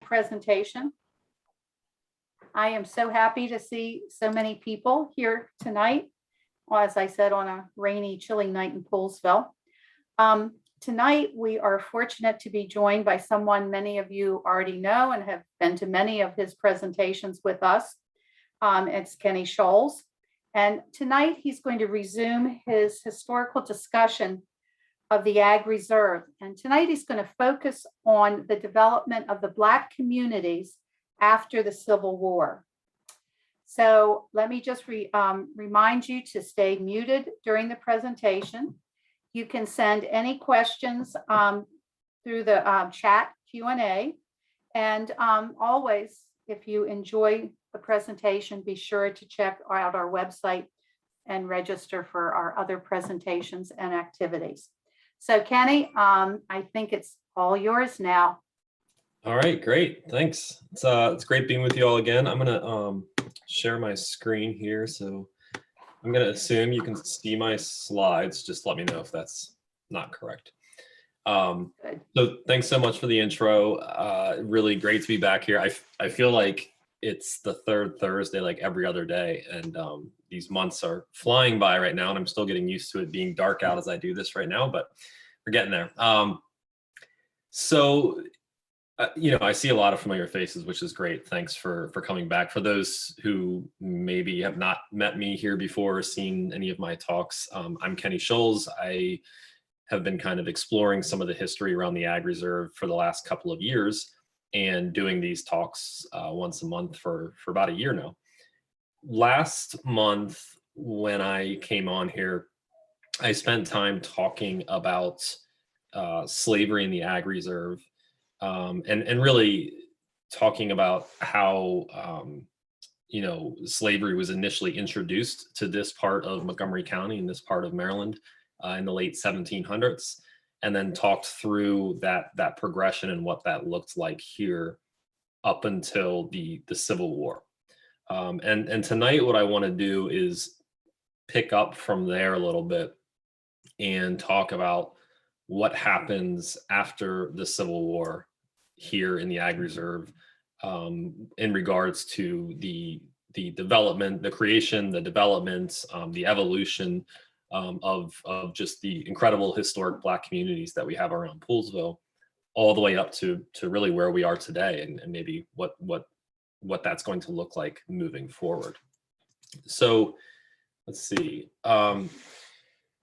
presentation. I am so happy to see so many people here tonight, as I said, on a rainy, chilly night in Poolesville. Tonight, we are fortunate to be joined by someone many of you already know and have been to many of his presentations with us. It's Kenny Sholes. And tonight, he's going to resume his historical discussion of the Ag Reserve. And tonight, he's going to focus on the development of the Black communities after the Civil War. So let me just remind you to stay muted during the presentation. You can send any questions through the chat Q&A. And always, if you enjoy the presentation, be sure to check out our website and register for our other presentations and activities. So Kenny, I think it's all yours now. All right, great, thanks. It's great being with you all again. I'm gonna share my screen here. So I'm going to assume you can see my slides. Just let me know if that's not correct. So thanks so much for the intro. Really great to be back here. I feel like it's the third Thursday, like every other day. And these months are flying by right now, and I'm still getting used to it being dark out as I do this right now, but we're getting there. You know, I see a lot of familiar faces, which is great. Thanks for coming back. For those who maybe have not met me here before or seen any of my talks, I'm Kenny Sholes. I have been kind of exploring some of the history around the Ag Reserve for the last couple of years and doing these talks once a month for about a year now. Last month, when I came on here, I spent time talking about slavery in the Ag Reserve. And really talking about how, you know, slavery was initially introduced to this part of Montgomery County and this part of Maryland in the late 1700s, and then talked through that progression and what that looked like here up until the Civil War. And tonight, what I want to do is pick up from there a little bit and talk about what happens after the Civil War here in the Ag Reserve in regards to the development, the creation, the development, the evolution of just the incredible historic Black communities that we have around Poolesville, all the way up to really where we are today, and maybe what that's going to look like moving forward. So let's see.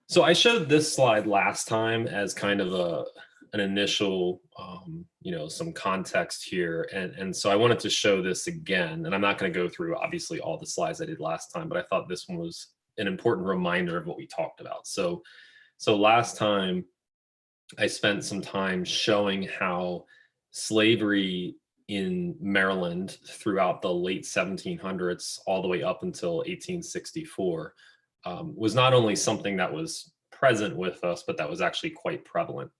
So I showed this slide last time as kind of an initial, you know, some context here. And so I wanted to show this again, and I'm not going to go through obviously all the slides I did last time, but I thought this one was an important reminder of what we talked about. So last time I spent some time showing how slavery in Maryland throughout the late 1700s, all the way up until 1864, was not only something that was present with us, but that was actually quite prevalent.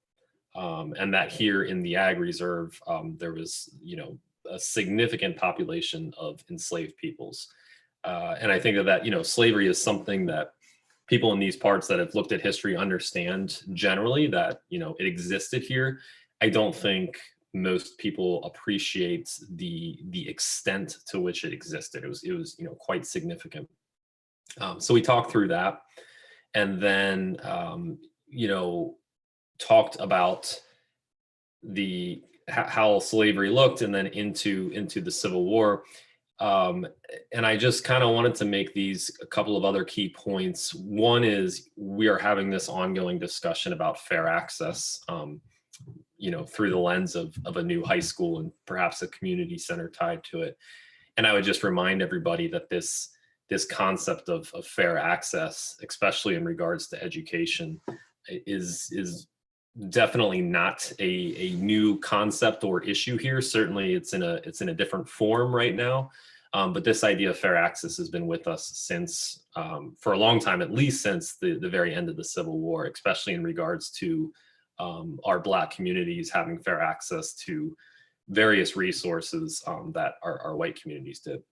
And that here in the Ag Reserve, there was, you know, a significant population of enslaved peoples. And I think that, you know, slavery is something that people in these parts that have looked at history understand generally, that, you know, it existed here. I don't think most people appreciate the extent to which it existed. It was, you know, quite significant. So we talked through that, and then, you know, talked about how slavery looked, and then into the Civil War. And I just kind of wanted to make a couple of other key points. One is we are having this ongoing discussion about fair access, you know, through the lens of a new high school and perhaps a community center tied to it. And I would just remind everybody that this concept of fair access, especially in regards to education, is definitely not a new concept or issue here. Certainly it's in a different form right now. But this idea of fair access has been with us since, for a long time, at least since the very end of the Civil War, especially in regards to our Black communities having fair access to various resources that our white communities did.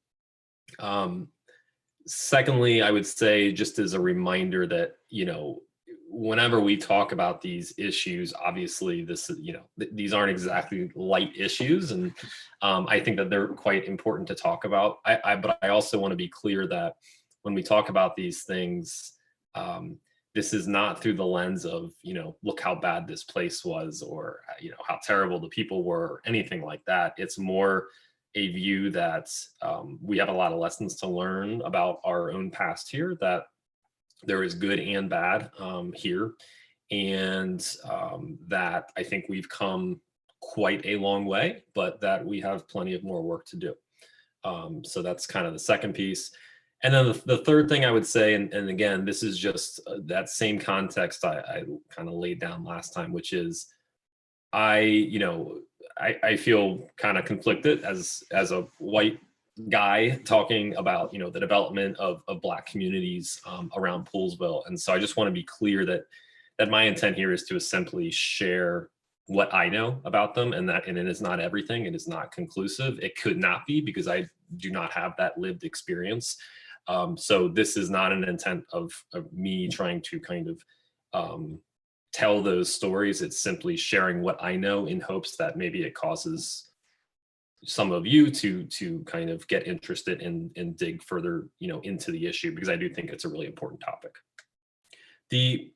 Secondly, I would say, just as a reminder that, you know, whenever we talk about these issues, obviously this is, these aren't exactly light issues. And I think that they're quite important to talk about. But I also want to be clear that when we talk about these things, this is not through the lens of, look how bad this place was, or, how terrible the people were, or anything like that. It's more a view that we have a lot of lessons to learn about our own past here, that there is good and bad here. And that I think we've come quite a long way, but that we have plenty of more work to do. So that's kind of the second piece. And then the third thing I would say, and again, this is just that same context I kind of laid down last time, which is I feel kind of conflicted as a white guy talking about, the development of Black communities around Poolesville. And so I just want to be clear that my intent here is to simply share what I know about them, and it is not everything. It is not conclusive. It could not be, because I do not have that lived experience. So this is not an intent of me trying to kind of tell those stories. It's simply sharing what I know in hopes that maybe it causes some of you to kind of get interested and dig further, into the issue, because I do think it's a really important topic. The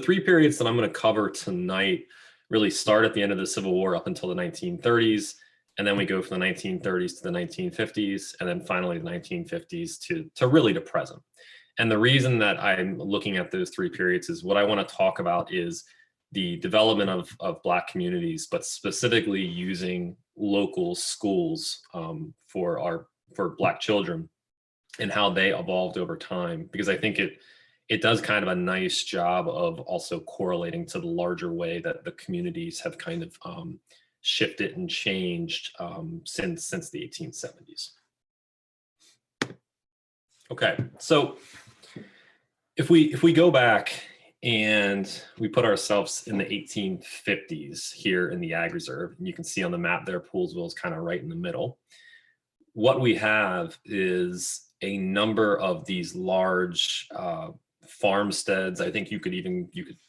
three periods that I'm going to cover tonight really start at the end of the Civil War up until the 1930s. And then we go from the 1930s to the 1950s, and then finally the 1950s to really to present. And the reason that I'm looking at those three periods is what I want to talk about is the development of Black communities, but specifically using local schools for Black children, and how they evolved over time. Because I think it does kind of a nice job of also correlating to the larger way that the communities have kind of shifted and changed since the 1870s. Okay, so if we go back and we put ourselves in the 1850s here in the Ag Reserve, and you can see on the map there, Poolesville is kind of right in the middle. What we have is a number of these large farmsteads. I think you could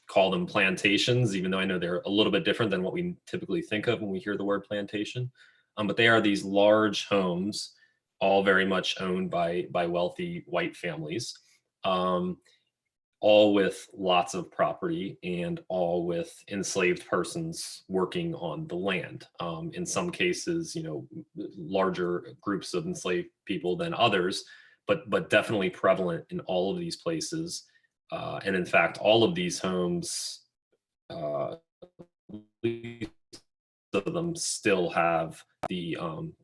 call them plantations, even though I know they're a little bit different than what we typically think of when we hear the word plantation. But they are these large homes, all very much owned by wealthy white families, all with lots of property, and all with enslaved persons working on the land. In some cases, larger groups of enslaved people than others, but definitely prevalent in all of these places. And in fact, all of these homes, of them still have the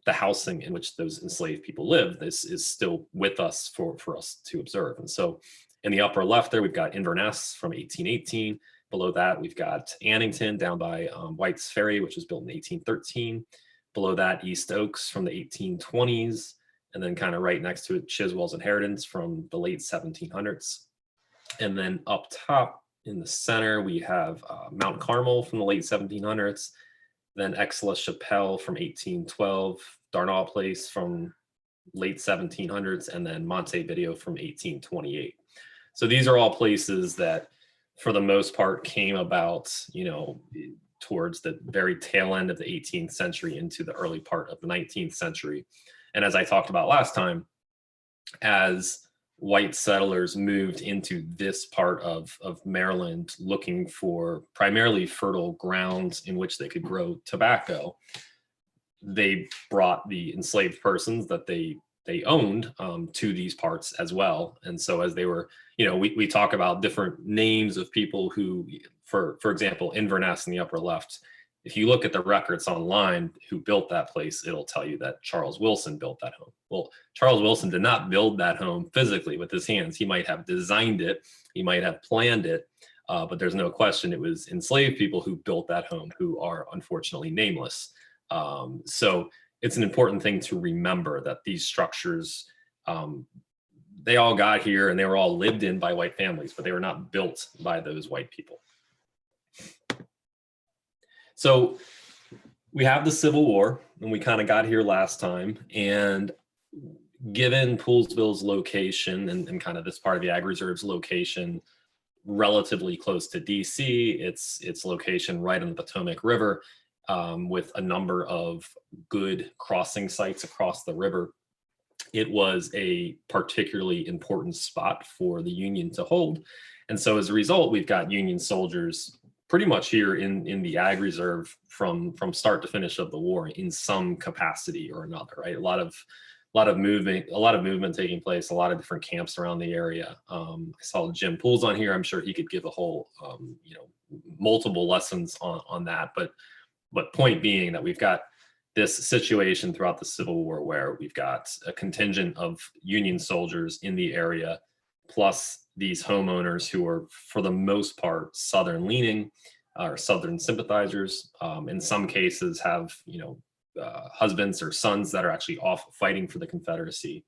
housing in which those enslaved people live. This is still with us for us to observe. And so in the upper left there, we've got Inverness from 1818. Below that, we've got Annington down by White's Ferry, which was built in 1813. Below that, East Oaks from the 1820s. And then kind of right next to it, Chiswell's Inheritance from the late 1700s. And then up top in the center, we have Mount Carmel from the late 1700s. Then Aix-la-Chapelle from 1812, Darnall Place from late 1700s, and then Montevideo from 1828. So these are all places that, for the most part, came about, towards the very tail end of the 18th century into the early part of the 19th century. And as I talked about last time, as white settlers moved into this part of Maryland looking for primarily fertile grounds in which they could grow tobacco, they brought the enslaved persons that they owned to these parts as well. And so as they were, we talk about different names of people who, for example, Inverness in the upper left, if you look at the records online who built that place, it'll tell you that Charles Wilson built that home. Well, Charles Wilson did not build that home physically with his hands. He might have designed it, he might have planned it, but there's no question it was enslaved people who built that home, who are unfortunately nameless. So it's an important thing to remember that these structures, they all got here and they were all lived in by white families, but they were not built by those white people. So we have the Civil War, and we kind of got here last time. And given Poolesville's location and kind of this part of the Ag Reserve's location, relatively close to DC. Its location right on the Potomac River, with a number of good crossing sites across the river. It was a particularly important spot for the Union to hold. And so as a result, we've got Union soldiers pretty much here in the Ag Reserve from start to finish of the war in some capacity or another, right? A lot of movement taking place, a lot of different camps around the area. I saw Jim Pools on here. I'm sure he could give a whole, multiple lessons on that. But point being that we've got this situation throughout the Civil War where we've got a contingent of Union soldiers in the area, plus these homeowners who are, for the most part, Southern leaning or Southern sympathizers. In some cases have, husbands or sons that are actually off fighting for the Confederacy.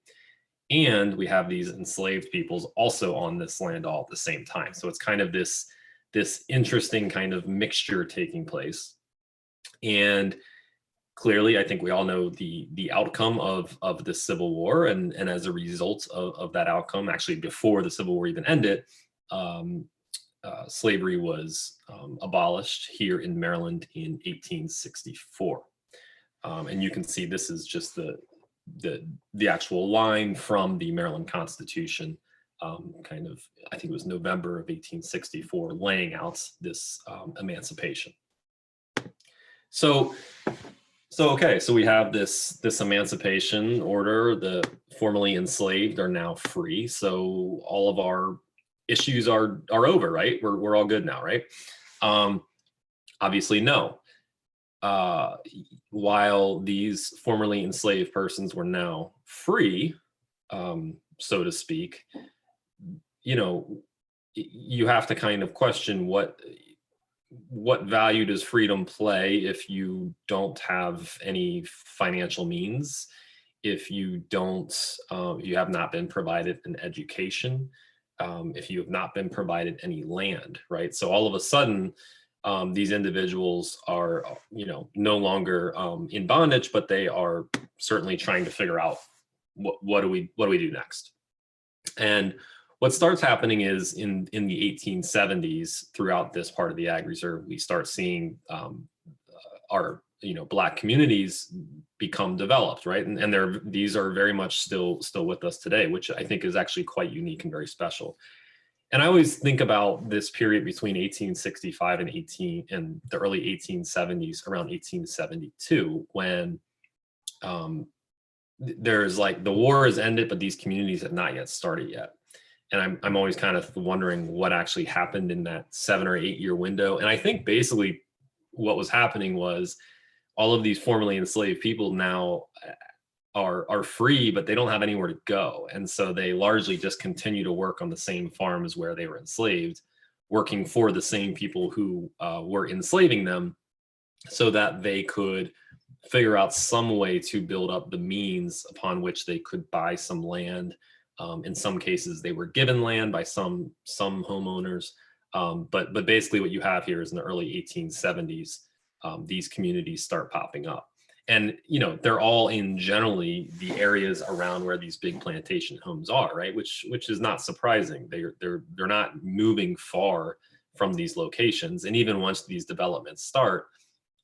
And we have these enslaved peoples also on this land all at the same time. So it's kind of this interesting kind of mixture taking place. And clearly, I think we all know the outcome of the Civil War, and as a result of that outcome, actually before the Civil War even ended, slavery was abolished here in Maryland in 1864. And you can see this is just the actual line from the Maryland Constitution, kind of, I think it was November of 1864, laying out this emancipation. So we have this emancipation order. The formerly enslaved are now free. So all of our issues are over, right? We're all good now, right? Obviously, no. While these formerly enslaved persons were now free, so to speak, you have to kind of question what value does freedom play if you don't have any financial means, if you have not been provided an education, if you have not been provided any land, right? So all of a sudden, these individuals are, no longer in bondage, but they are certainly trying to figure out what do we do next. And what starts happening is in the 1870s, throughout this part of the Ag Reserve, we start seeing our Black communities become developed, right? And these are very much still with us today, which I think is actually quite unique and very special. And I always think about this period between 1865 and the early 1870s, around 1872, when there's like the war has ended, but these communities have not yet started yet. And I'm always kind of wondering what actually happened in that 7 or 8 year window. And I think basically what was happening was all of these formerly enslaved people now are free, but they don't have anywhere to go. And so they largely just continue to work on the same farms where they were enslaved, working for the same people who were enslaving them, so that they could figure out some way to build up the means upon which they could buy some land. In some cases, they were given land by some homeowners. But basically what you have here is in the early 1870s, these communities start popping up. And, they're all in generally the areas around where these big plantation homes are, right? Which is not surprising. They're not moving far from these locations. And even once these developments start,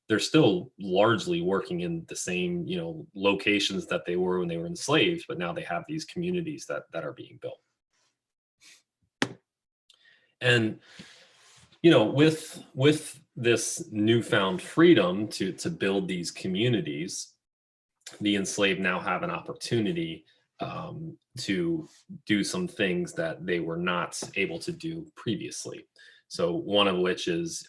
they're still largely working in the same, locations that they were when they were enslaved, but now they have these communities that are being built. And, with this newfound freedom to build these communities, the enslaved now have an opportunity to do some things that they were not able to do previously. So one of which is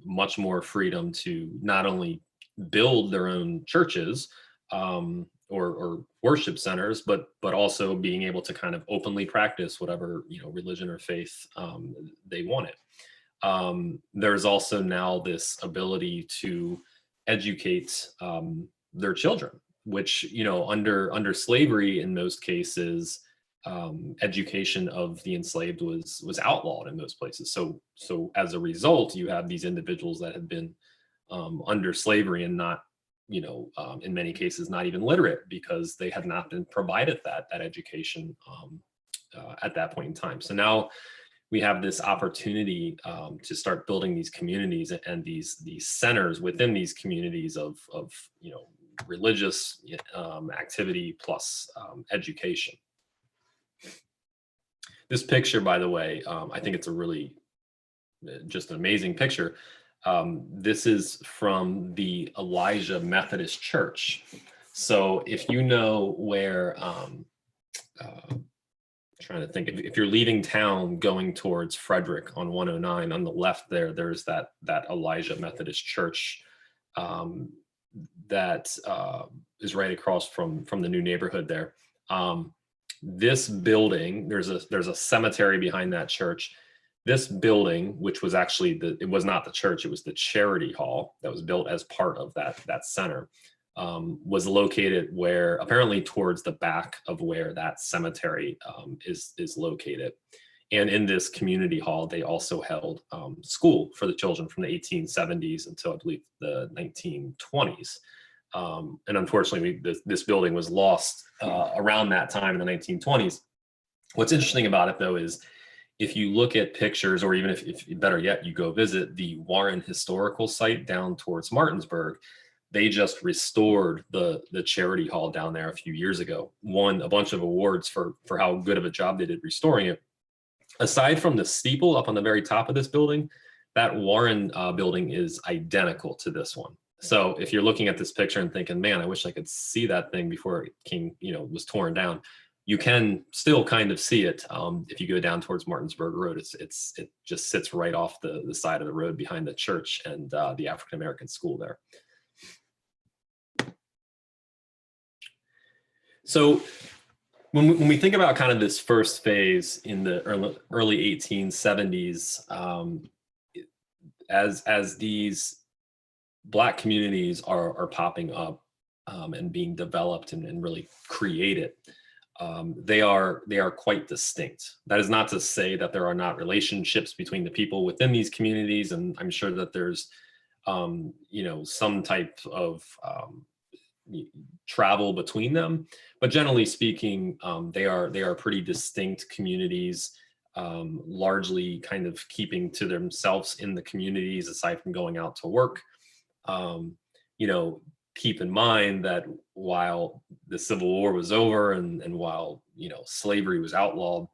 much more freedom to not only build their own churches or worship centers, but also being able to kind of openly practice whatever religion or faith they wanted. There's also now this ability to educate their children, which under slavery in most cases, education of the enslaved was outlawed in most places. So as a result, you have these individuals that have been under slavery and not, in many cases, not even literate because they had not been provided that education at that point in time. So now we have this opportunity to start building these communities and these centers within these communities of religious activity plus education. This picture, by the way, I think it's a really just an amazing picture. This is from the Elijah Methodist Church. So if you know where, trying to think, if you're leaving town going towards Frederick on 109, on the left there's that Elijah Methodist Church that is right across from the new neighborhood there. This building, there's a cemetery behind that church. This building, which was actually it was not the church, it was the charity hall that was built as part of that center, was located where, apparently towards the back of where that cemetery is located. And in this community hall, they also held school for the children from the 1870s until I believe the 1920s. And unfortunately, this building was lost around that time in the 1920s. What's interesting about it, though, is if you look at pictures, or even if better yet, you go visit the Warren Historical Site down towards Martinsburg, they just restored the charity hall down there a few years ago, won a bunch of awards for how good of a job they did restoring it. Aside from the steeple up on the very top of this building, that Warren building is identical to this one. So if you're looking at this picture and thinking, man, I wish I could see that thing before it was torn down, you can still kind of see it if you go down towards Martinsburg Road. It just sits right off the side of the road behind the church and the African American school there. So when we think about kind of this first phase in the early 1870s, as these Black communities are popping up and being developed and really created, they are quite distinct. That is not to say that there are not relationships between the people within these communities, and I'm sure that there's some type of travel between them, but generally speaking, they are pretty distinct communities, largely kind of keeping to themselves in the communities aside from going out to work. Keep in mind that while the Civil War was over and while slavery was outlawed,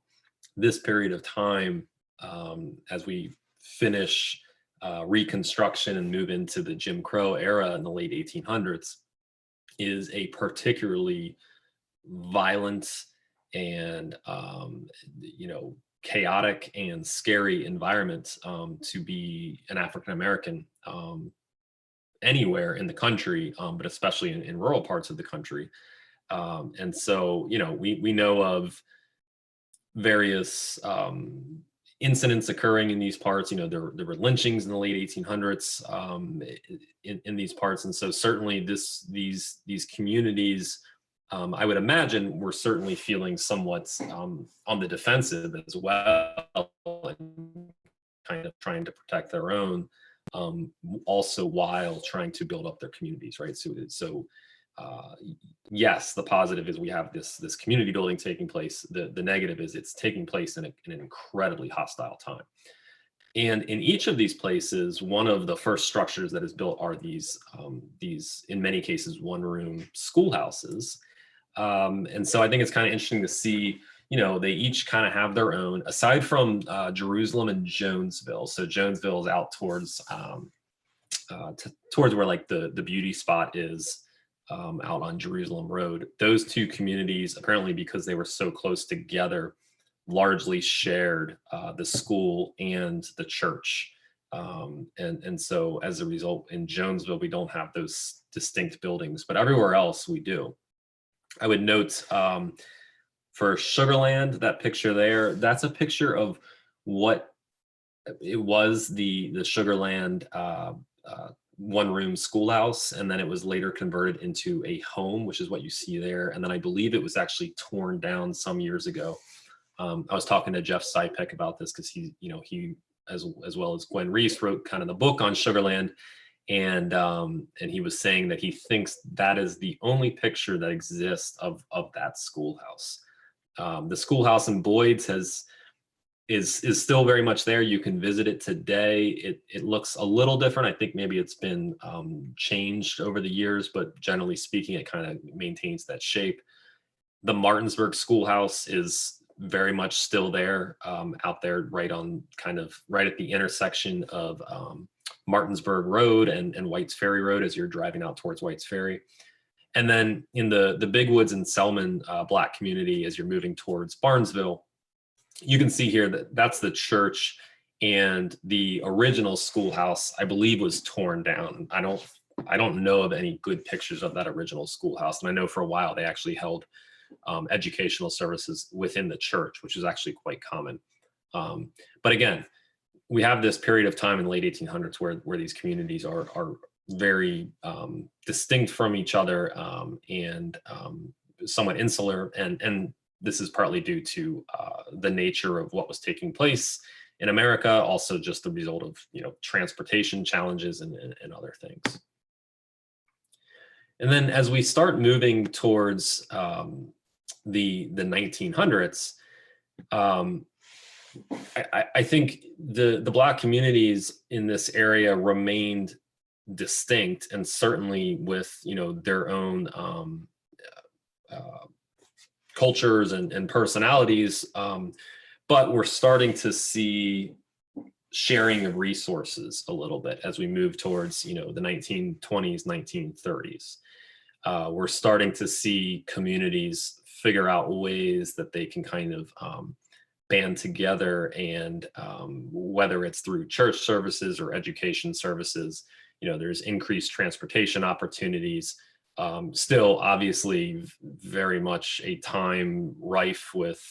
this period of time, as we finish Reconstruction and move into the Jim Crow era in the late 1800s, is a particularly violent and chaotic and scary environment to be an African American anywhere in the country, but especially in rural parts of the country. And so, we know of various incidents occurring in these parts. There were lynchings in the late 1800s in these parts. And so certainly these communities, I would imagine, were certainly feeling somewhat on the defensive as well, and kind of trying to protect their own, also while trying to build up their communities, right? So yes, the positive is we have this community building taking place. The negative is it's taking place in an incredibly hostile time. And in each of these places, one of the first structures that is built are these in many cases, one-room schoolhouses. And so I think it's kind of interesting to see, they each kind of have their own, aside from Jerusalem and Jonesville. So Jonesville is out towards where like the beauty spot is, out on Jerusalem Road. Those two communities, apparently because they were so close together, largely shared the school and the church. And so as a result, in Jonesville, we don't have those distinct buildings, but everywhere else we do. I would note for Sugarland, that picture there, that's a picture of what it was, the Sugarland one-room schoolhouse, and then it was later converted into a home, which is what you see there. And then I believe it was actually torn down some years ago. I was talking to Jeff Sipek about this because he as well as Gwen Reese wrote kind of the book on Sugarland, and he was saying that he thinks that is the only picture that exists of that schoolhouse. The schoolhouse in Boyd's has is still very much there. You can visit it today. It looks a little different. I think maybe it's been changed over the years, but generally speaking, it kind of maintains that shape. The Martinsburg Schoolhouse is very much still there, out there, right on kind of right at the intersection of Martinsburg Road and White's Ferry Road as you're driving out towards White's Ferry. And then in the Big Woods and Selman Black community, as you're moving towards Barnesville, you can see here that that's the church, and the original schoolhouse, I believe, was torn down. I don't know of any good pictures of that original schoolhouse. And I know for a while they actually held educational services within the church, which is actually quite common. But again, we have this period of time in the late 1800s where these communities are very distinct from each other, and somewhat insular, and this is partly due to the nature of what was taking place in America, also just the result of transportation challenges and other things. And then as we start moving towards the 1900s, I think the Black communities in this area remained distinct, and certainly with their own cultures and personalities, but we're starting to see sharing of resources a little bit as we move towards the 1920s, 1930s. We're starting to see communities figure out ways that they can kind of band together, and whether it's through church services or education services, there's increased transportation opportunities. Still, obviously, very much a time rife with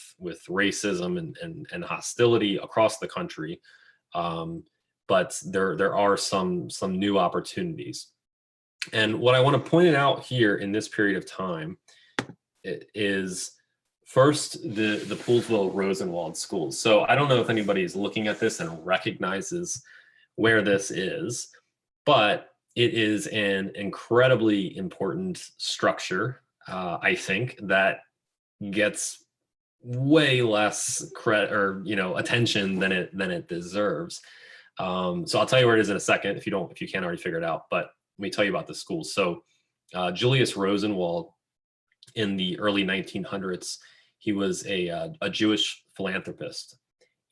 racism and hostility across the country, but there are some new opportunities. And what I want to point out here in this period of time is first the Poolesville Rosenwald Schools. So I don't know if anybody is looking at this and recognizes where this is, but it is an incredibly important structure, I think, that gets way less credit or attention than it deserves. So I'll tell you where it is in a second if you can't already figure it out. But let me tell you about the schools. So Julius Rosenwald, in the early 1900s, he was a Jewish philanthropist,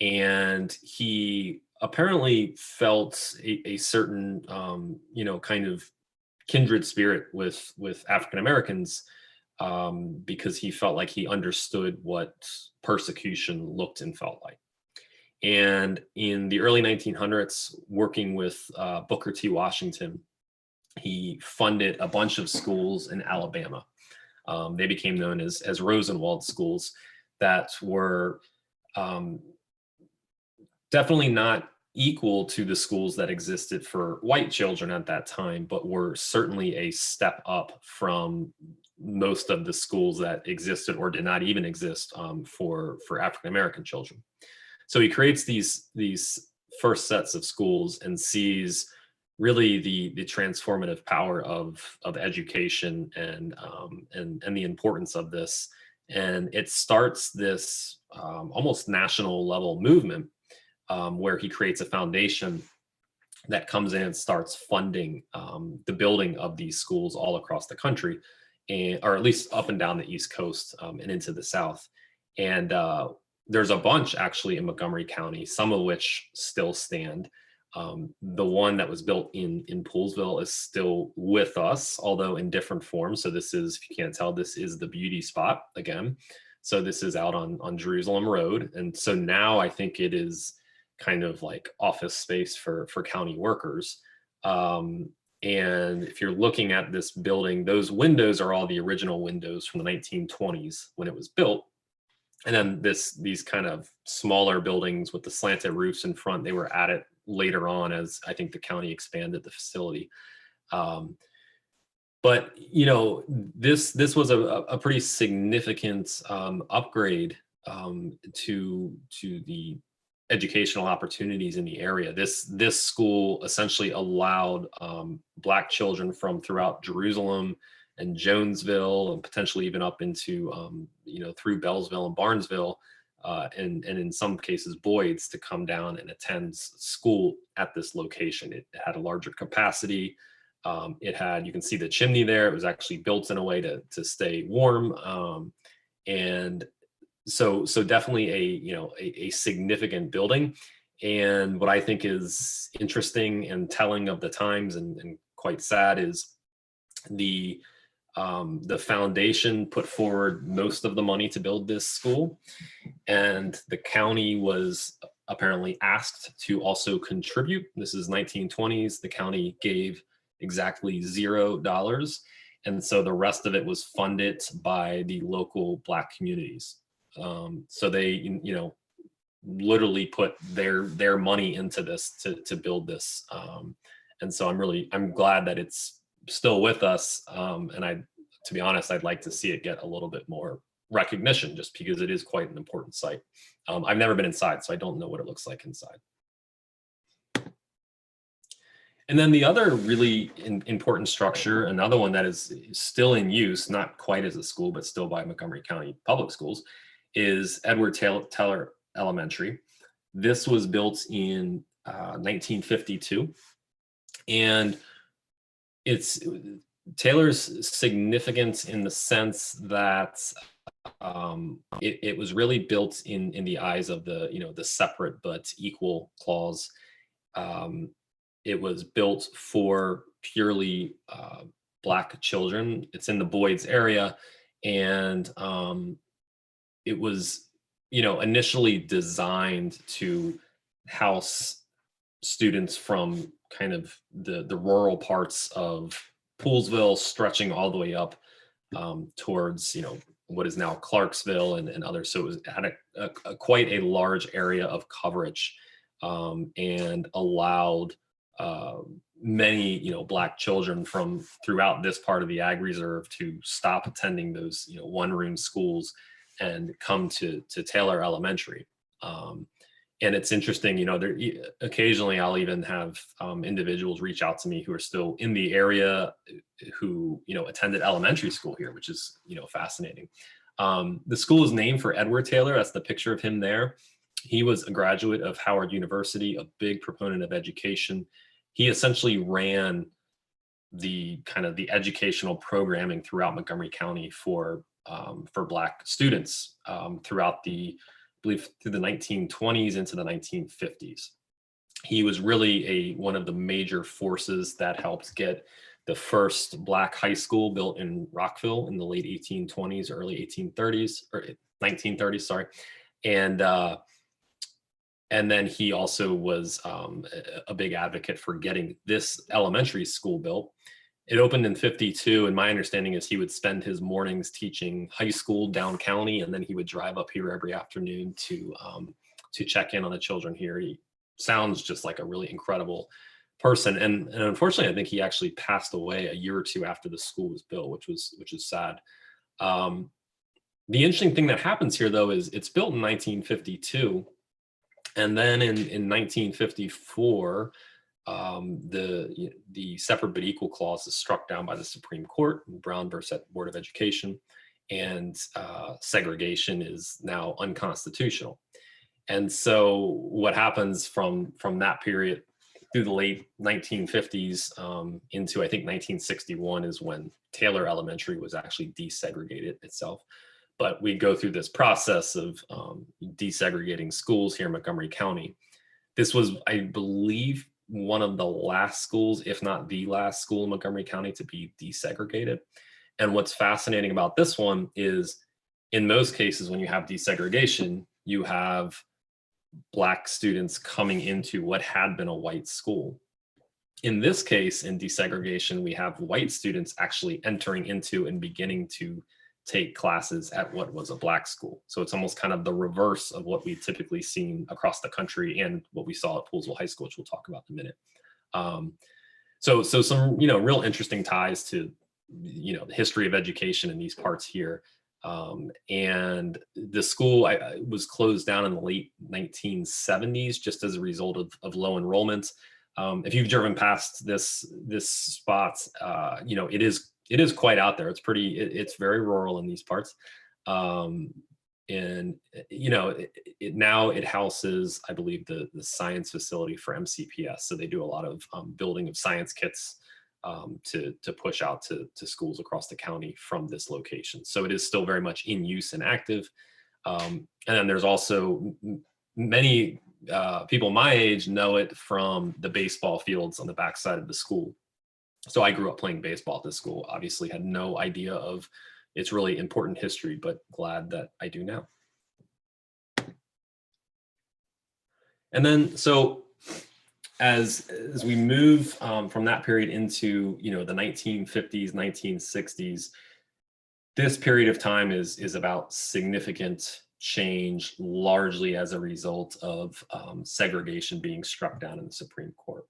and he apparently felt a certain kind of kindred spirit with African Americans, because he felt like he understood what persecution looked and felt like. And in the early 1900s, working with Booker T. Washington, he funded a bunch of schools in Alabama. They became known as Rosenwald Schools, that were definitely not equal to the schools that existed for white children at that time, but were certainly a step up from most of the schools that existed or did not even exist for African American children. So he creates these first sets of schools and sees really the transformative power of education and the importance of this. And it starts this almost national level movement, where he creates a foundation that comes in and starts funding the building of these schools all across the country, or at least up and down the East Coast, and into the South. And there's a bunch actually in Montgomery County, some of which still stand. The one that was built in Poolesville is still with us, although in different forms. So this is, if you can't tell, this is the beauty spot again. So this is out on Jerusalem Road. And so now I think it is kind of like office space for county workers. And if you're looking at this building, those windows are all the original windows from the 1920s when it was built. And then these kind of smaller buildings with the slanted roofs in front, they were added later on as I think the county expanded the facility. But this was a pretty significant upgrade to the educational opportunities in the area. This school essentially allowed Black children from throughout Jerusalem and Jonesville, and potentially even up into through Bellsville and Barnesville, and in some cases boys to come down and attend school at this location. It had a larger capacity. It had, you can see the chimney there. It was actually built in a way to stay warm. And so definitely a significant building. And what I think is interesting and telling of the times and quite sad is the foundation put forward most of the money to build this school, and the county was apparently asked to also contribute. This is 1920s. The county gave exactly $0, and so the rest of it was funded by the local Black communities. So they, literally put their money into this to build this. And so I'm glad that it's still with us. And to be honest, I'd like to see it get a little bit more recognition, just because it is quite an important site. I've never been inside, so I don't know what it looks like inside. And then the other really important structure, another one that is still in use, not quite as a school, but still by Montgomery County Public Schools, is Edward Taylor Elementary. This was built in 1952, and it's Taylor's significance in the sense that it was really built in the eyes of the separate but equal clause. It was built for purely Black children. It's in the Boyd's area, and it was initially designed to house students from kind of the rural parts of Poolesville, stretching all the way up towards what is now Clarksville and others. So it had a quite a large area of coverage, and allowed many Black children from throughout this part of the Ag Reserve to stop attending those one-room schools and come to Taylor Elementary. And it's interesting, there occasionally I'll even have individuals reach out to me who are still in the area, who attended elementary school here, which is fascinating. The school is named for Edward Taylor. That's the picture of him there. He was a graduate of Howard University, a big proponent of education. He essentially ran the educational programming throughout Montgomery County for Black students throughout I believe through the 1920s into the 1950s. He was really one of the major forces that helped get the first Black high school built in Rockville in the late 1820s, early 1830s, or 1930s, sorry. And then he also was a big advocate for getting this elementary school built. It opened in 52, and my understanding is he would spend his mornings teaching high school down county, and then he would drive up here every afternoon to check in on the children here. He sounds just like a really incredible person, and unfortunately, I think he actually passed away a year or two after the school was built, which is sad. The interesting thing that happens here, though, is it's built in 1952, and then in 1954. The separate but equal clause is struck down by the Supreme Court, Brown versus Board of Education, and segregation is now unconstitutional. And so what happens from that period through the late 1950s into I think 1961 is when Taylor Elementary was actually desegregated itself. But we go through this process of desegregating schools here in Montgomery County. This was, I believe, one of the last schools, if not the last school in Montgomery County to be desegregated. And what's fascinating about this one is, in most cases, when you have desegregation, you have Black students coming into what had been a white school. In this case, in desegregation, we have white students actually entering into and beginning to take classes at what was a Black school. So it's almost kind of the reverse of what we've typically seen across the country and what we saw at Poolesville High School, which we'll talk about in a minute. So some real interesting ties to the history of education in these parts here. And the school was closed down in the late 1970s just as a result of low enrollment. If you've driven past this spot, it is quite out there. It's very rural in these parts. And now it houses, I believe, the science facility for MCPS. So they do a lot of building of science kits to push out to schools across the county from this location. So it is still very much in use and active. And then there's also many people my age know it from the baseball fields on the backside of the school. So I grew up playing baseball at this school, obviously had no idea of its really important history, but glad that I do now. And then, so as we move from that period into, the 1950s, 1960s, this period of time is about significant change, largely as a result of segregation being struck down in the Supreme Court.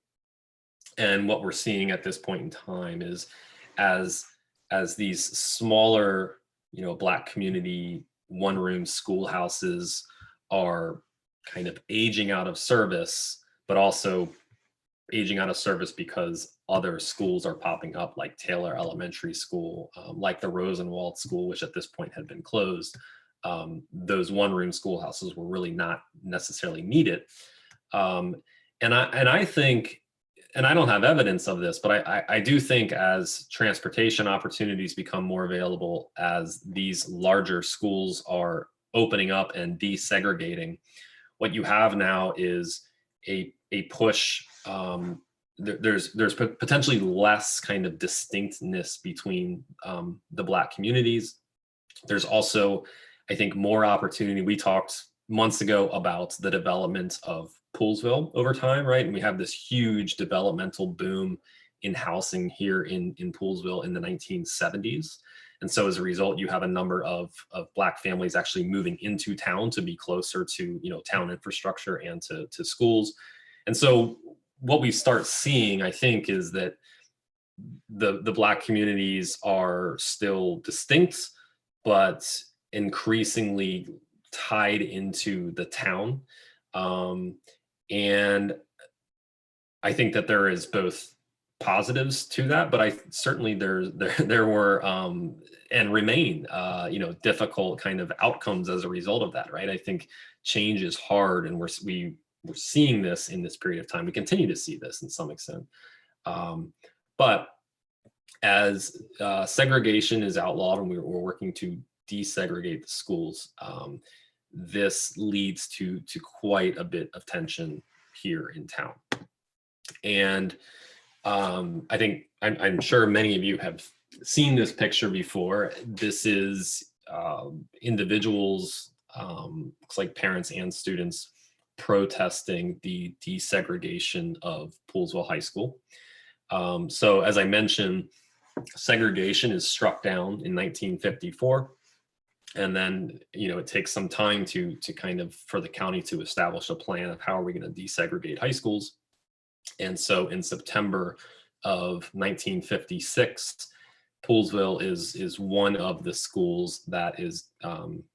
And what we're seeing at this point in time is as these smaller, Black community one-room schoolhouses are kind of aging out of service, but also aging out of service because other schools are popping up, like Taylor Elementary School, like the Rosenwald School, which at this point had been closed. Those one-room schoolhouses were really not necessarily needed. And I think, and I don't have evidence of this, but I do think as transportation opportunities become more available, as these larger schools are opening up and desegregating, what you have now is a push. There's potentially less kind of distinctness between the Black communities. There's also, I think, more opportunity. We talked months ago about the development of Poolsville over time, right? And we have this huge developmental boom in housing here in Poolsville in the 1970s. And so as a result, you have a number of Black families actually moving into town to be closer to, town infrastructure and to schools. And so what we start seeing, I think, is that the Black communities are still distinct, but increasingly tied into the town. And I think that there is both positives to that, but I certainly there were and remain difficult kind of outcomes as a result of that, right? I think change is hard, and we're seeing this in this period of time. We continue to see this in some extent, but as segregation is outlawed and we're working to desegregate the schools, this leads to quite a bit of tension here in town. And I think I'm sure many of you have seen this picture before. This is individuals, looks like parents and students, protesting the desegregation of Poolsville High School. So as I mentioned, segregation is struck down in 1954. And then, it takes some time to kind of, for the county to establish a plan of how are we going to desegregate high schools. And so in September of 1956, Poolsville is one of the schools that is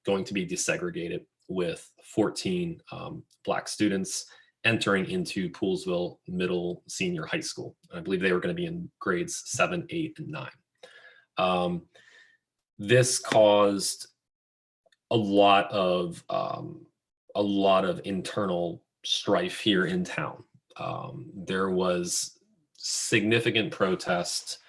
going to be desegregated, with 14 Black students entering into Poolsville Middle Senior High School. I believe they were going to be in grades 7, 8, and 9. This caused a lot of internal strife here in town. There was significant protest,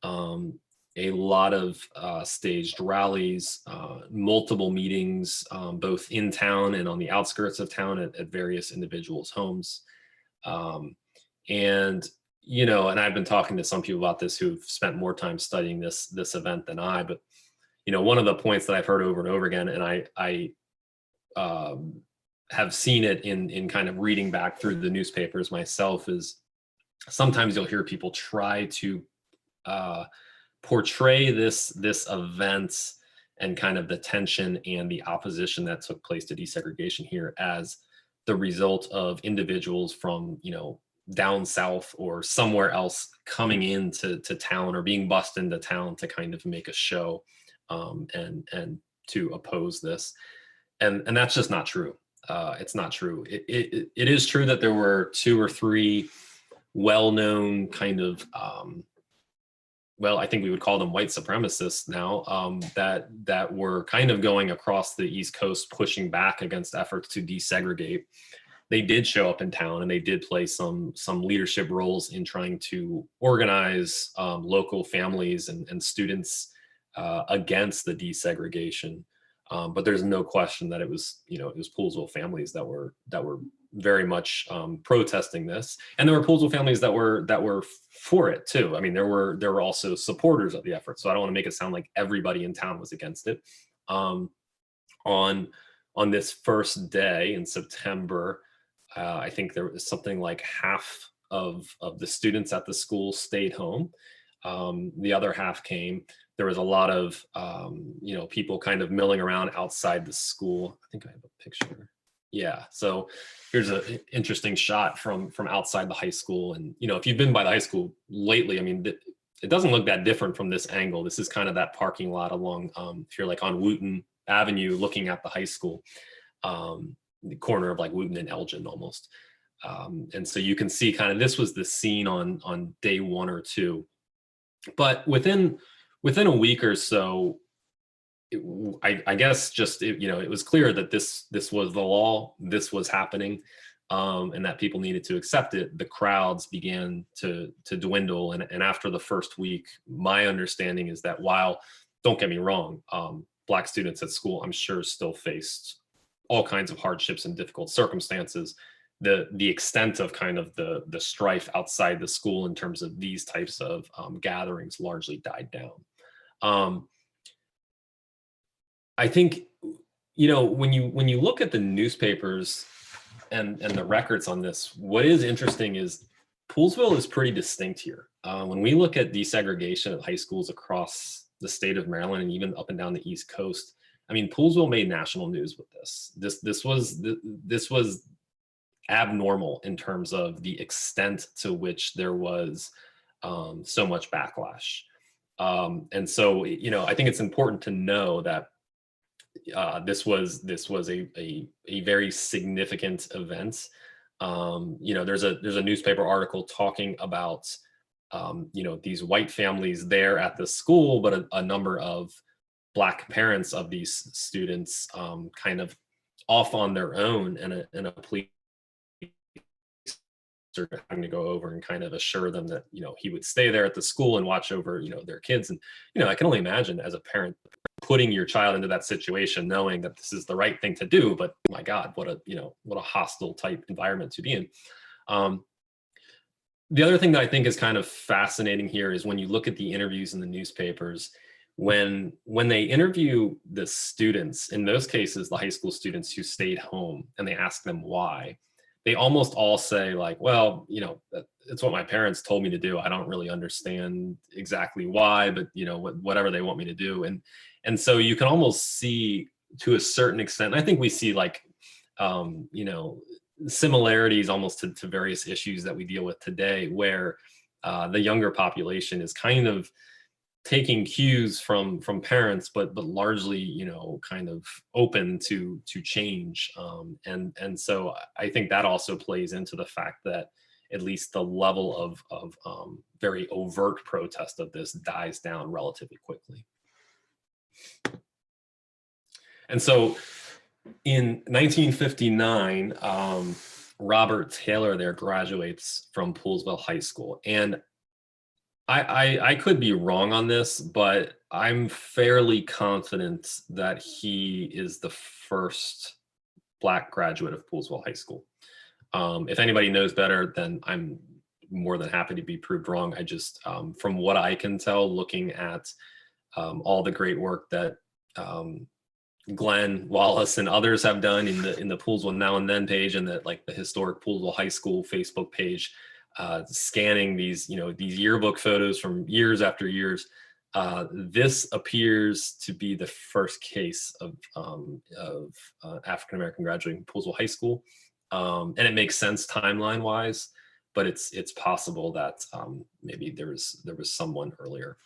a lot of staged rallies, multiple meetings, both in town and on the outskirts of town at various individuals' homes. And I've been talking to some people about this who've spent more time studying this event than I, but one of the points that I've heard over and over again, and I have seen it in kind of reading back through the newspapers myself, is sometimes you'll hear people try to portray this event and kind of the tension and the opposition that took place to desegregation here as the result of individuals from down south or somewhere else coming into town or being bussed into town to kind of make a show and to oppose this, and that's just not true. It's not true. It is true that there were 2 or 3 well-known kind of well, I think we would call them white supremacists now, that were kind of going across the East Coast, pushing back against efforts to desegregate. They did show up in town, and they did play some leadership roles in trying to organize local families and students against the desegregation. But there's no question that it was Poolesville families that were very much protesting this, and there were Poolesville families that were for it too. I mean, there were also supporters of the effort. So I don't want to make it sound like everybody in town was against it. On this first day in September, I think there was something like half of the students at the school stayed home. The other half came. There was a lot of people kind of milling around outside the school. I think I have a picture. Yeah, so here's an interesting shot from outside the high school. And if you've been by the high school lately, I mean, it doesn't look that different from this angle. This is kind of that parking lot along, if you're like on Wooten Avenue looking at the high school, the corner of like Wooten and Elgin almost. And so you can see kind of this was the scene on day 1 or 2. But within a week or so, I guess just it was clear that this was the law, this was happening, and that people needed to accept it. The crowds began to dwindle, and after the first week, my understanding is that while, don't get me wrong, Black students at school, I'm sure, still faced all kinds of hardships and difficult circumstances. The extent of kind of the strife outside the school in terms of these types of gatherings largely died down. I think, when you look at the newspapers and the records on this, what is interesting is Poolesville is pretty distinct here. When we look at desegregation of high schools across the state of Maryland and even up and down the East Coast, I mean, Poolesville made national news with this. This was abnormal in terms of the extent to which there was so much backlash. And so, I think it's important to know that this was a very significant event. There's a newspaper article talking about these white families there at the school, but a number of Black parents of these students kind of off on their own, and a police having to go over and kind of assure them that he would stay there at the school and watch over their kids. And I can only imagine, as a parent, putting your child into that situation, knowing that this is the right thing to do, but my God, what a hostile type environment to be in. The other thing that I think is kind of fascinating here is when you look at the interviews in the newspapers, when they interview the students, in those cases the high school students who stayed home, and they ask them why, they almost all say like, well, it's what my parents told me to do. I don't really understand exactly why, but whatever they want me to do. And so you can almost see, to a certain extent, I think we see like similarities almost to various issues that we deal with today, where the younger population is kind of taking cues from parents, but largely, kind of open to change. And so I think that also plays into the fact that at least the level of very overt protest of this dies down relatively quickly. And so in 1959, Robert Taylor there graduates from Poolesville High School. And I could be wrong on this, but I'm fairly confident that he is the first Black graduate of Poolesville High School. If anybody knows better, then I'm more than happy to be proved wrong. I just, from what I can tell, looking at all the great work that Glenn Wallace and others have done in the Poolesville Now and Then page, and the historic Poolesville High School Facebook page, scanning these yearbook photos from years after years, this appears to be the first case of African American graduating from Poolesville High School, and it makes sense timeline wise, but it's possible that maybe there was someone earlier.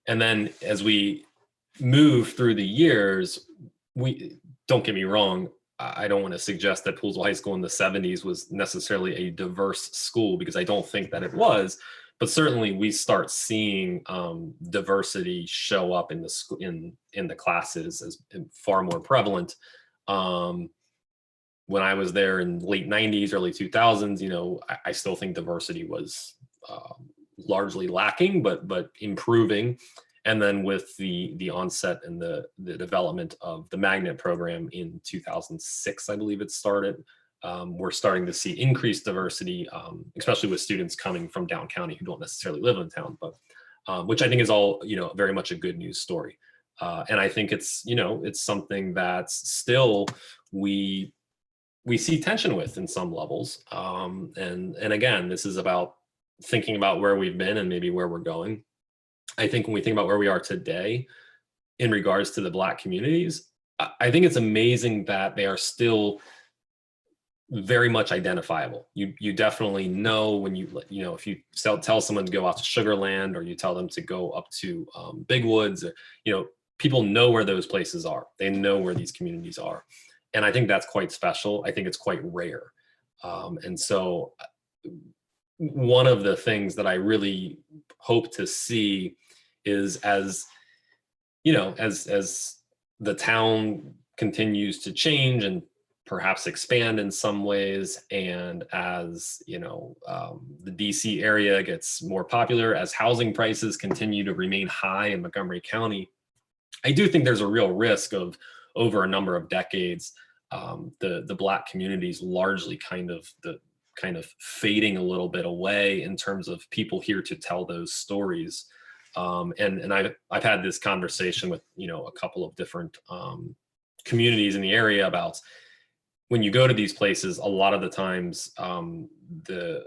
And then as we move through the years, we don't get me wrong, I don't want to suggest that Poolesville High School in the 70s was necessarily a diverse school, because I don't think that it was, but certainly we start seeing diversity show up in the in the classes as far more prevalent. When I was there in late 90s, early 2000s, I still think diversity was largely lacking, but improving. And then with the onset and the development of the magnet program in 2006, I believe it started, we're starting to see increased diversity, especially with students coming from down county who don't necessarily live in town, but which I think is all, very much a good news story. And I think it's something that's still we see tension with in some levels. And again, this is about thinking about where we've been and maybe where we're going. I think when we think about where we are today in regards to the Black communities, I think it's amazing that they are still very much identifiable. You definitely know when if you tell someone to go out to Sugarland, or you tell them to go up to Big Woods, or, people know where those places are. They know where these communities are. And I think that's quite special. I think it's quite rare. And so one of the things that I really hope to see is as the town continues to change and perhaps expand in some ways, and as the DC area gets more popular, as housing prices continue to remain high in Montgomery County, I do think there's a real risk of, over a number of decades, the Black communities largely kind of fading a little bit away in terms of people here to tell those stories. And I've had this conversation with a couple of different communities in the area about, when you go to these places, a lot of the times the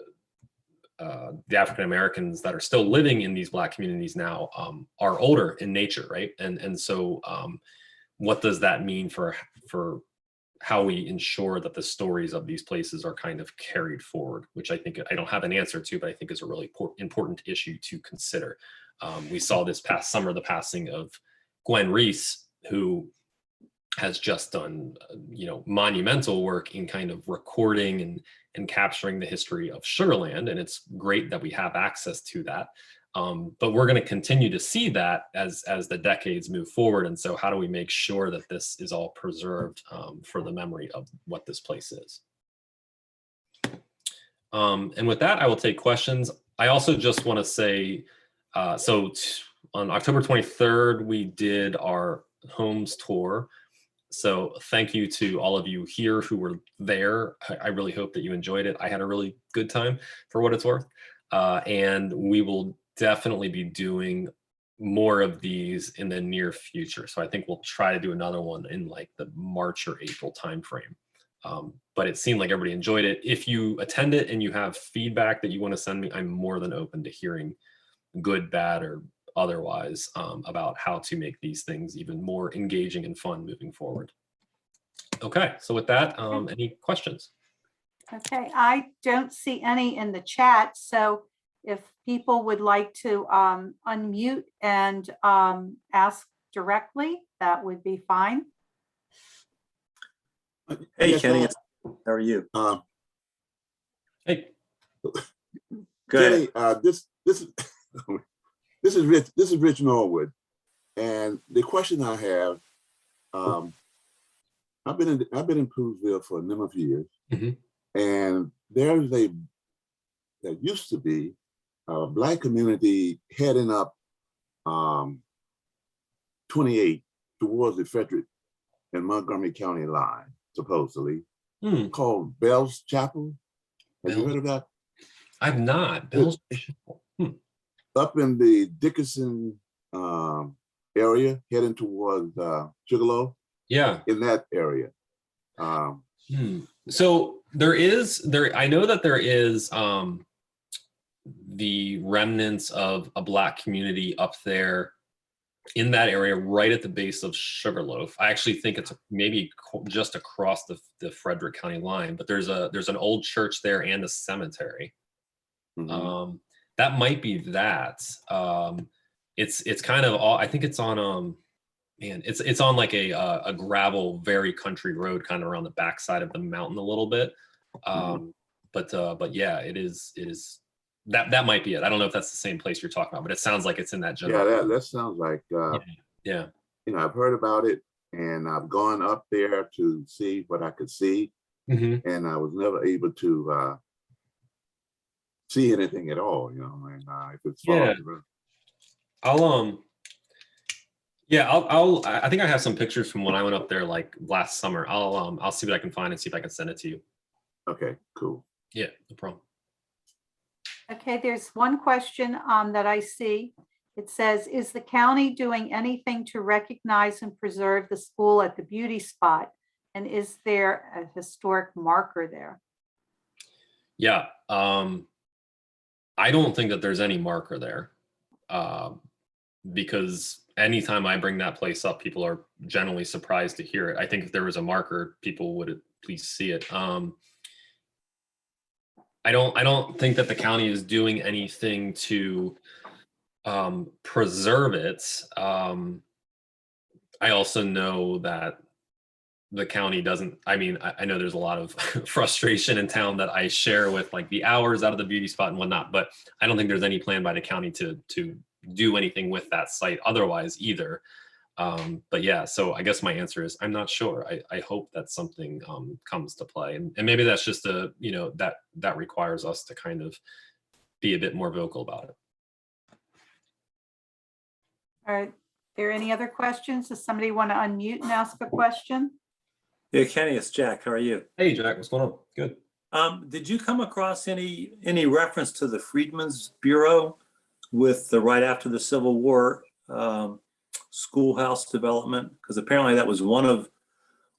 African Americans that are still living in these Black communities now are older in nature, right? And so what does that mean for how we ensure that the stories of these places are kind of carried forward, which I think I don't have an answer to, but I think is a really important issue to consider. We saw this past summer the passing of Gwen Reese, who has just done monumental work in kind of recording and capturing the history of Sugarland, and it's great that we have access to that. But we're going to continue to see that as the decades move forward. And so how do we make sure that this is all preserved for the memory of what this place is? And with that, I will take questions. I also just want to say, on October 23rd, we did our homes tour. So thank you to all of you here who were there. I really hope that you enjoyed it. I had a really good time, for what it's worth. And we will definitely be doing more of these in the near future. So I think we'll try to do another one in like the March or April timeframe. But it seemed like everybody enjoyed it. If you attend it and you have feedback that you want to send me, I'm more than open to hearing, good, bad, or otherwise, about how to make these things even more engaging and fun moving forward. Okay, so with that, any questions? Okay, I don't see any in the chat. So if people would like to unmute and ask directly, that would be fine. Hey, Yes, Kenny, how are you? Hey, Good. Kenny, this is this is Rich. This is Rich Norwood, and the question I have, I've been in Poolesville for a number of years, and there used to be a Black community heading up 28 towards the Frederick and Montgomery County line, supposedly, called Bell's Chapel. Have you heard of that? I've not. Bell's Up in the Dickinson area, heading towards Sugarloaf. Yeah. In that area. So I know that there is the remnants of a Black community up there in that area, right at the base of Sugarloaf. I actually think it's maybe just across the Frederick County line, but there's an old church there and a cemetery. That might be that. It's kind of all, I think it's on it's on like a gravel, very country road, kind of around the backside of the mountain a little bit. But yeah, it is that might be it. I don't know if that's the same place you're talking about, but it sounds like it's in that Yeah, general. that sounds like, Yeah. I've heard about it and I've gone up there to see what I could see, hmm and I was never able to see anything at all, and if it's Yeah. far. I'll yeah, I think I have some pictures from when I went up there like last summer. I'll see what I can find and see if I can send it to you. Okay, cool. Yeah, no problem. Okay, there's one question that I see. It says, is the county doing anything to recognize and preserve the school at the beauty spot? And is there a historic marker there? Yeah. I don't think that there's any marker there. Because anytime I bring that place up, people are generally surprised to hear it. I think if there was a marker, people would at least see it. I don't think that the county is doing anything to preserve it. I also know that the county doesn't. I mean, I know there's a lot of frustration in town that I share with, like the hours out of the beauty spot and whatnot, but I don't think there's any plan by the county to do anything with that site otherwise either. But yeah, so I guess my answer is I'm not sure. I hope that something comes to play, and maybe that's just that requires us to kind of be a bit more vocal about it. Are there any other questions? Does somebody want to unmute and ask a question? Yeah, Kenny, it's Jack. How are you? Hey Jack, what's going on? Good. Did you come across any reference to the Freedmen's Bureau with the right after the Civil War schoolhouse development? Because apparently that was one of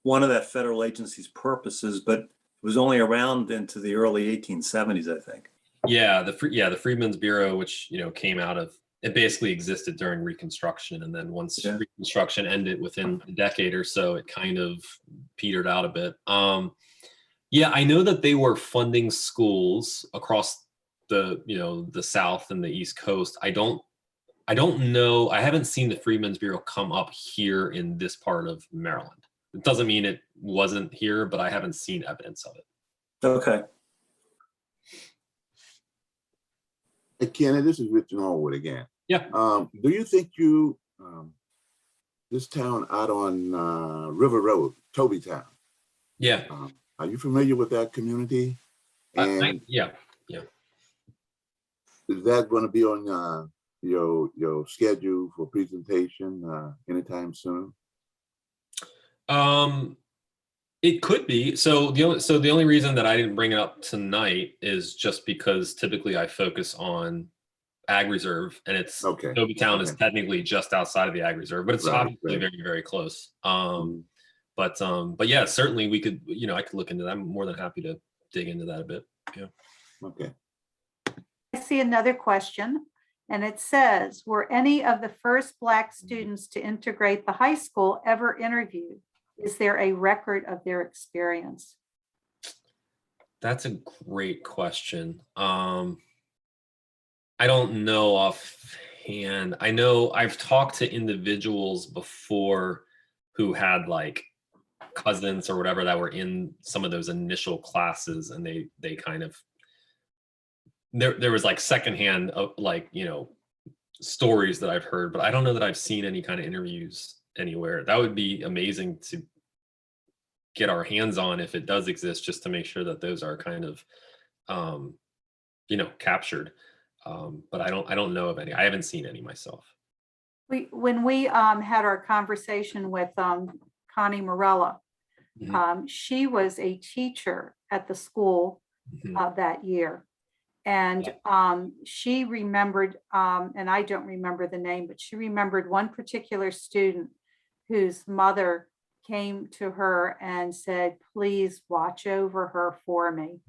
that federal agency's purposes, but it was only around into the early 1870s, I think. Yeah, the Freedmen's Bureau, which came out of, it basically existed during Reconstruction, and then once Reconstruction ended within a decade or so, it kind of petered out a bit. Yeah, I know that they were funding schools across the South and the East Coast. I don't know. I haven't seen the Freedmen's Bureau come up here in this part of Maryland. It doesn't mean it wasn't here, but I haven't seen evidence of it. Okay. Hey, Kenny, this is Richard Norwood again. Yeah. Do you think this town out on River Road, Toby Town? Yeah. Are you familiar with that community? And yeah. Is that going to be on your schedule for presentation anytime soon? It could be. So the only reason that I didn't bring it up tonight is just because typically I focus on Ag Reserve, and it's Toby Town is technically just outside of the Ag Reserve, but it's obviously very, very close. But yeah, certainly we could, I could look into that. I'm more than happy to dig into that a bit. Yeah. Okay. I see another question, and it says, were any of the first Black students to integrate the high school ever interviewed? Is there a record of their experience? That's a great question. I don't know offhand. I know I've talked to individuals before who had like cousins or whatever that were in some of those initial classes, and they kind of there was like secondhand stories that I've heard, but I don't know that I've seen any kind of interviews anywhere. That would be amazing to get our hands on if it does exist, just to make sure that those are kind of captured. But I don't know of any. I haven't seen any myself. When we had our conversation with Connie Morella, she was a teacher at the school that year. And she remembered, and I don't remember the name, but she remembered one particular student whose mother came to her and said, please watch over her for me.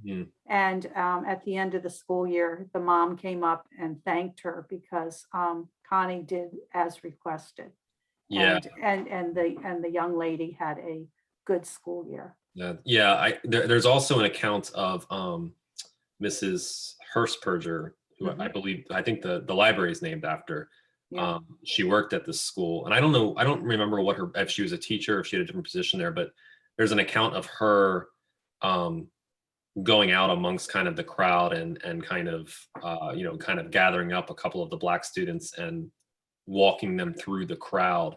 And at the end of the school year, the mom came up and thanked her because Connie did as requested. Yeah. And the young lady had a good school year. Yeah. There's also an account of Mrs. Hearst Perjurer, who I think the library is named after. Yeah. She worked at the school, and I don't remember if she was a teacher, if she had a different position there, but there's an account of her going out amongst kind of the crowd and kind of, kind of gathering up a couple of the Black students and walking them through the crowd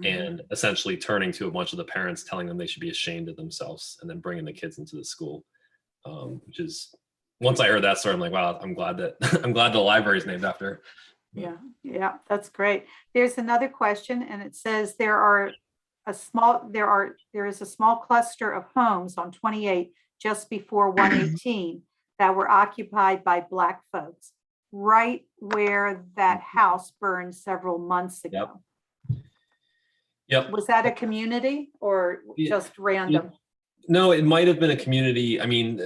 and essentially turning to a bunch of the parents, telling them they should be ashamed of themselves, and then bringing the kids into the school, which is, once I heard that story, I'm like, wow, I'm glad that I'm glad the library is named after her. Yeah, that's great. There's another question, and it says there is a small cluster of homes on 28 just before 118 that were occupied by Black folks, right where that house burned several months ago. Yep. Was that a community or just random? No, it might have been a community. I mean,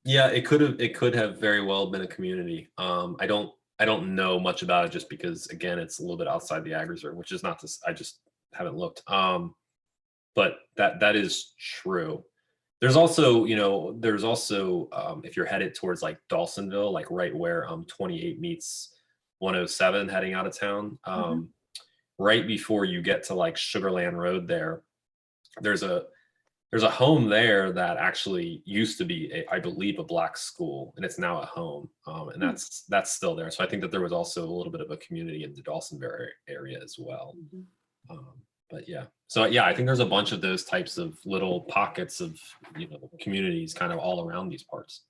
yeah, it could have very well been a community. I don't know much about it, just because, again, it's a little bit outside the ag reserve, which is not this. I just haven't looked. But that is true. There's also, if you're headed towards like Dawsonville, like right where 28 meets 107 heading out of town, right before you get to like Sugarland Road there's a home there that actually used to be I believe a Black school, and it's now a home, and that's still there. So I think that there was also a little bit of a community in the Dawsonville area as well. But yeah, so yeah, I think there's a bunch of those types of little pockets of communities kind of all around these parts.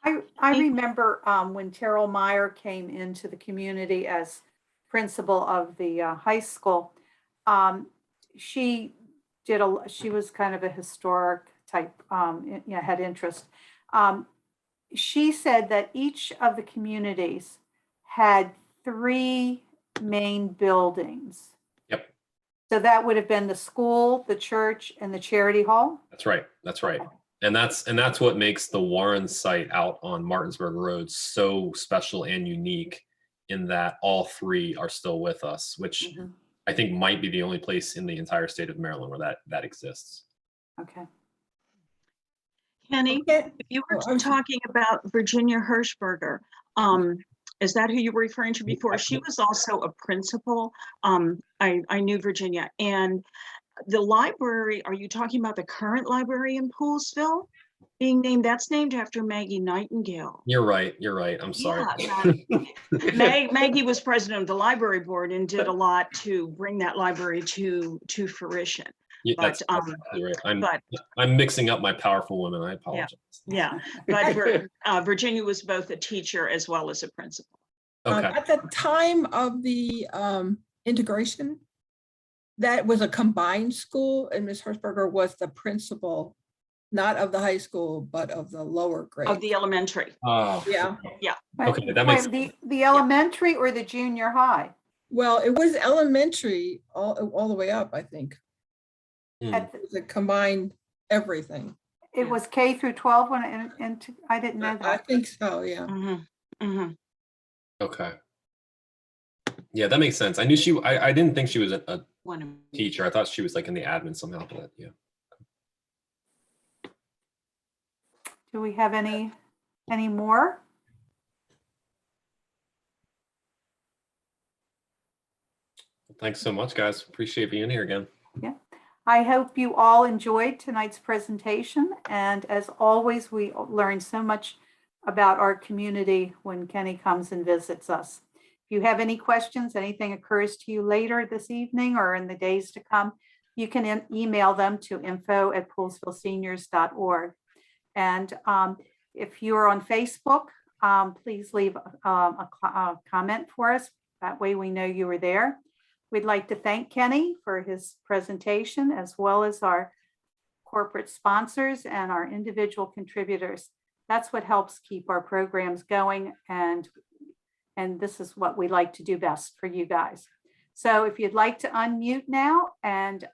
I remember when Terrell Meyer came into the community as principal of the high school. She was kind of a historic type, had interest. She said that each of the communities had 3 main buildings. Yep. So that would have been the school, the church, and the charity hall. That's right. And that's what makes the Warren site out on Martinsburg Road so special and unique, in that all 3 are still with us, which I think might be the only place in the entire state of Maryland where that exists. Okay. Kenny, if you were talking about Virginia Hirschberger, is that who you were referring to before? She was also a principal. I knew Virginia. And the library, are you talking about the current library in Poolesville being named? That's named after Maggie Nightingale. You're right. I'm sorry. Yeah, Maggie was president of the library board and did a lot to bring that library to fruition. Yeah, that's right. I'm mixing up my powerful women. I apologize. Yeah, but Virginia was both a teacher as well as a principal. Okay. At the time of the integration, that was a combined school, and Ms. Hirschberger was the principal, not of the high school, but of the lower grade. Of the elementary. Oh, Yeah. Yeah. Okay, that makes the elementary or the junior high? Well, it was elementary all the way up, I think. It was a combined everything. It was K through 12 when and I didn't know that. I think so, yeah. Okay. Yeah, that makes sense. I knew I didn't think she was a teacher. I thought she was like in the admin somehow, but yeah. Do we have any more? Thanks so much, guys. Appreciate being here again. Yeah. I hope you all enjoyed tonight's presentation. And as always, we learn so much about our community when Kenny comes and visits us. If you have any questions, anything occurs to you later this evening or in the days to come, you can email them to info@poolesvilleseniors.org. And if you're on Facebook, please leave a comment for us. That way we know you were there. We'd like to thank Kenny for his presentation, as well as our corporate sponsors and our individual contributors. That's what helps keep our programs going, and this is what we like to do best for you guys. So if you'd like to unmute now and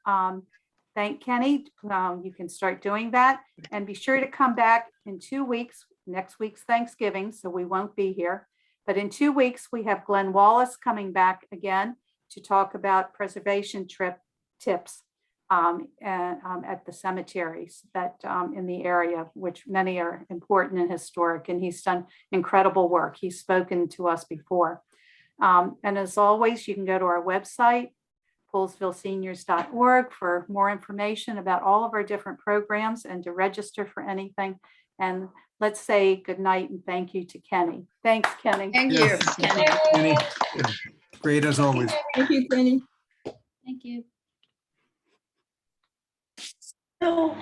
thank Kenny, you can start doing that, and be sure to come back in 2 weeks. Next week's Thanksgiving, so we won't be here, but in 2 weeks we have Glenn Wallace coming back again to talk about preservation tips at the cemeteries that in the area, which many are important and historic, and he's done incredible work. He's spoken to us before. And as always, you can go to our website, poolsvilleseniors.org for more information about all of our different programs and to register for anything. And let's say good night and thank you to Kenny. Thanks, Kenny. Thank you. Yes. Kenny, great as always. Thank you, Penny. Thank you. No.